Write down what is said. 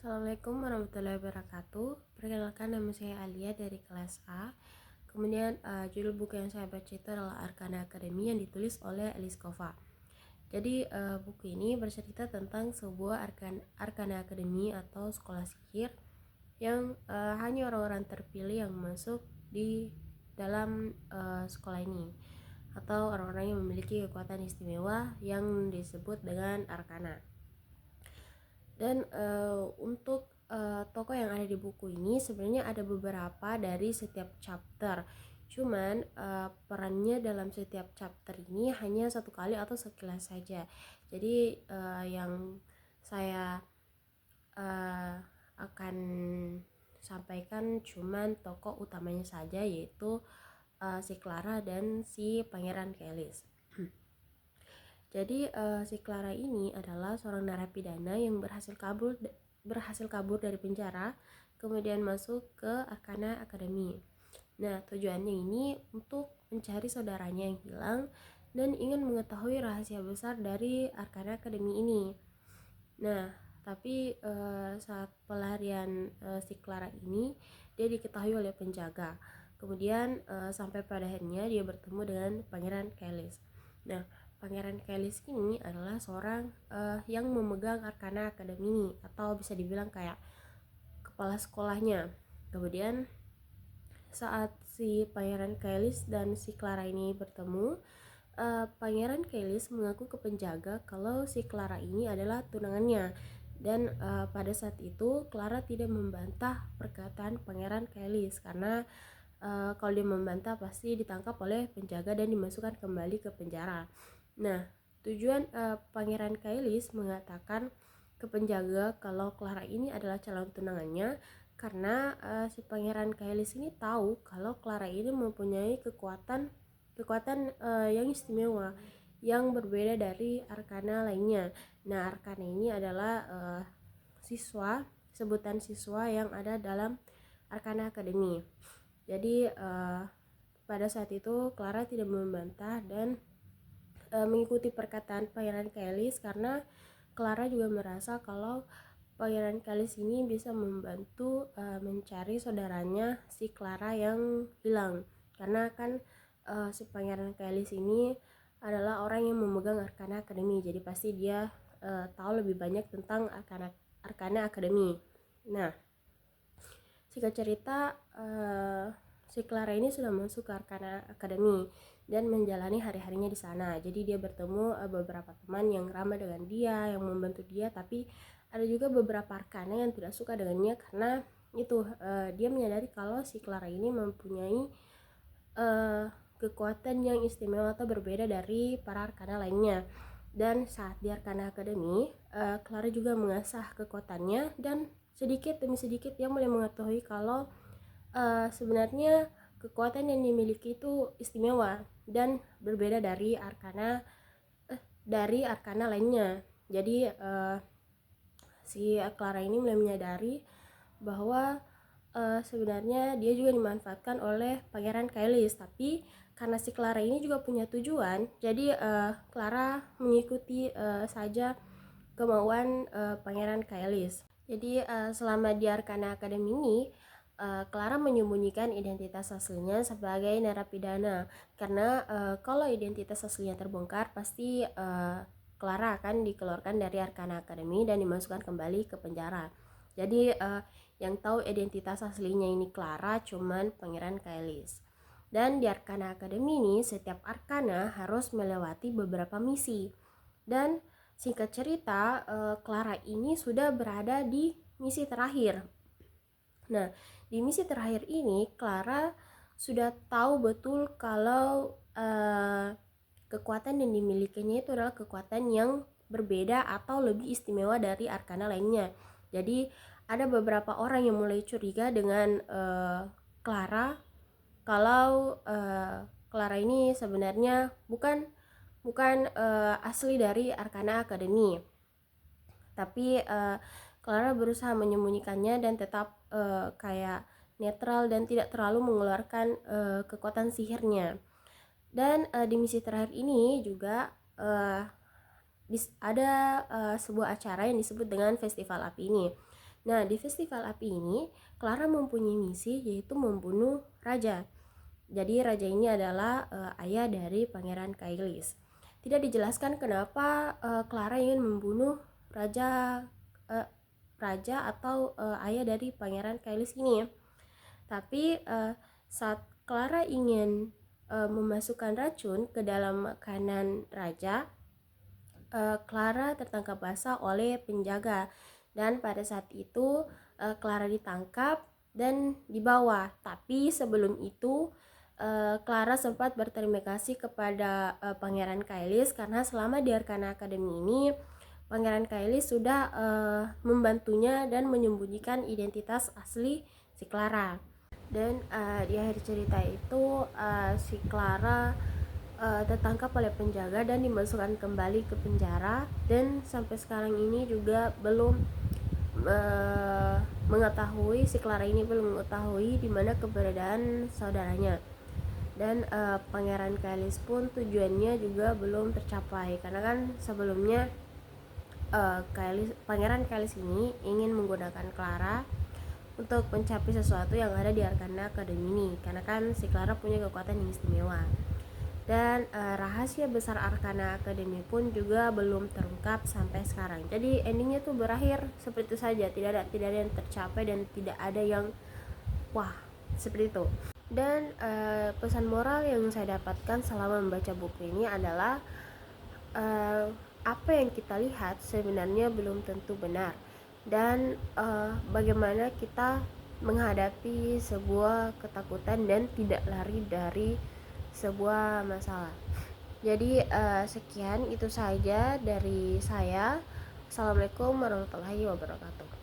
Assalamualaikum warahmatullahi wabarakatuh. Perkenalkan, nama saya Alia dari kelas A. Kemudian judul buku yang saya baca itu adalah Arkana Academy yang ditulis oleh Eliskova. Jadi buku ini bercerita tentang sebuah Arkana Academy atau sekolah sihir yang hanya orang-orang terpilih yang masuk di dalam sekolah ini, atau orang-orang yang memiliki kekuatan istimewa yang disebut dengan Arkana. Dan untuk tokoh yang ada di buku ini sebenarnya ada beberapa dari setiap chapter. Cuman perannya dalam setiap chapter ini hanya satu kali atau sekilas saja. Jadi yang saya akan sampaikan cuman tokoh utamanya saja, yaitu si Clara dan si Pangeran Kelis. Jadi si Clara ini adalah seorang narapidana yang berhasil kabur dari penjara, kemudian masuk ke Arkana Academy. Nah, tujuannya ini untuk mencari saudaranya yang hilang dan ingin mengetahui rahasia besar dari Arkana Academy ini. Nah, tapi saat pelarian si Clara ini, dia diketahui oleh penjaga. Kemudian sampai pada akhirnya dia bertemu dengan Pangeran Kelis. Nah, Pangeran Kelis ini adalah seorang yang memegang Arkana Academy ini, atau bisa dibilang kayak kepala sekolahnya. Kemudian saat si Pangeran Kelis dan si Clara ini bertemu, Pangeran Kelis mengaku ke penjaga kalau si Clara ini adalah tunangannya. Dan pada saat itu Clara tidak membantah perkataan Pangeran Kelis, karena kalau dia membantah pasti ditangkap oleh penjaga dan dimasukkan kembali ke penjara. Nah, tujuan Pangeran Kelis mengatakan ke penjaga kalau Clara ini adalah calon tunangannya karena si Pangeran Kelis ini tahu kalau Clara ini mempunyai kekuatan yang istimewa yang berbeda dari arkana lainnya. Nah, arkana ini adalah sebutan siswa yang ada dalam Arkana Academy. Jadi pada saat itu Clara tidak membantah dan mengikuti perkataan Pangeran Kelis, karena Clara juga merasa kalau Pangeran Kelis ini bisa membantu mencari saudaranya si Clara yang hilang, karena kan si Pangeran Kelis ini adalah orang yang memegang Arkana Academy, jadi pasti dia tahu lebih banyak tentang Arkana Academy. Nah, singkat cerita, si Clara ini sudah masuk ke Arkana Academy dan menjalani hari-harinya di sana. Jadi dia bertemu beberapa teman yang ramah dengan dia, yang membantu dia, tapi ada juga beberapa arkana yang tidak suka dengannya karena itu dia menyadari kalau si Clara ini mempunyai kekuatan yang istimewa atau berbeda dari para arkana lainnya. Dan saat di Arkana Academy, Clara juga mengasah kekuatannya dan sedikit demi sedikit dia mulai mengetahui kalau sebenarnya kekuatan yang dimiliki itu istimewa dan berbeda dari arkana lainnya. Jadi si Clara ini mulai menyadari bahwa sebenarnya dia juga dimanfaatkan oleh Pangeran Kelis, tapi karena si Clara ini juga punya tujuan, jadi Clara mengikuti saja kemauan Pangeran Kelis. Jadi selama di Arkana Academy ini, Clara menyembunyikan identitas aslinya sebagai narapidana, karena kalau identitas aslinya terbongkar pasti Clara akan dikeluarkan dari Arkana Academy dan dimasukkan kembali ke penjara. Jadi yang tahu identitas aslinya ini Clara cuman Pangeran Kelis. Dan di Arkana Academy ini setiap arkana harus melewati beberapa misi. Dan singkat cerita, Clara ini sudah berada di misi terakhir. Nah, di misi terakhir ini Clara sudah tahu betul kalau kekuatan yang dimilikinya itu adalah kekuatan yang berbeda atau lebih istimewa dari arkana lainnya. Jadi ada beberapa orang yang mulai curiga dengan Clara kalau Clara ini sebenarnya bukan asli dari Arkana Academy, tapi Clara berusaha menyembunyikannya dan tetap kayak netral dan tidak terlalu mengeluarkan kekuatan sihirnya. Dan di misi terakhir ini juga ada sebuah acara yang disebut dengan Festival Api ini. Nah, di festival api ini, Clara mempunyai misi yaitu membunuh raja. Jadi raja ini adalah ayah dari Pangeran Kailis. Tidak dijelaskan kenapa Clara ingin membunuh raja uh, raja atau ayah dari Pangeran Kailis ini. Tapi saat Clara ingin memasukkan racun ke dalam makanan raja, Clara tertangkap basah oleh penjaga, dan pada saat itu Clara ditangkap dan dibawa. Tapi sebelum itu Clara sempat berterima kasih kepada Pangeran Kailis karena selama di Arcana Academy ini Pangeran Kailis sudah membantunya dan menyembunyikan identitas asli si Clara. Dan di akhir cerita itu si Clara tertangkap oleh penjaga dan dimasukkan kembali ke penjara, dan sampai sekarang ini juga belum mengetahui, si Clara ini belum mengetahui di mana keberadaan saudaranya. Dan Pangeran Kailis pun tujuannya juga belum tercapai karena kan sebelumnya Pangeran Kailis ini ingin menggunakan Clara untuk mencapai sesuatu yang ada di Arcana Academy ini, karena kan si Clara punya kekuatan yang istimewa. Dan rahasia besar Arcana Academy pun juga belum terungkap sampai sekarang. Jadi endingnya tuh berakhir seperti itu saja, tidak ada yang tercapai dan tidak ada yang wah seperti itu. Dan pesan moral yang saya dapatkan selama membaca buku ini adalah apa yang kita lihat sebenarnya belum tentu benar, dan bagaimana kita menghadapi sebuah ketakutan dan tidak lari dari sebuah masalah. Jadi sekian itu saja dari saya. Assalamualaikum warahmatullahi wabarakatuh.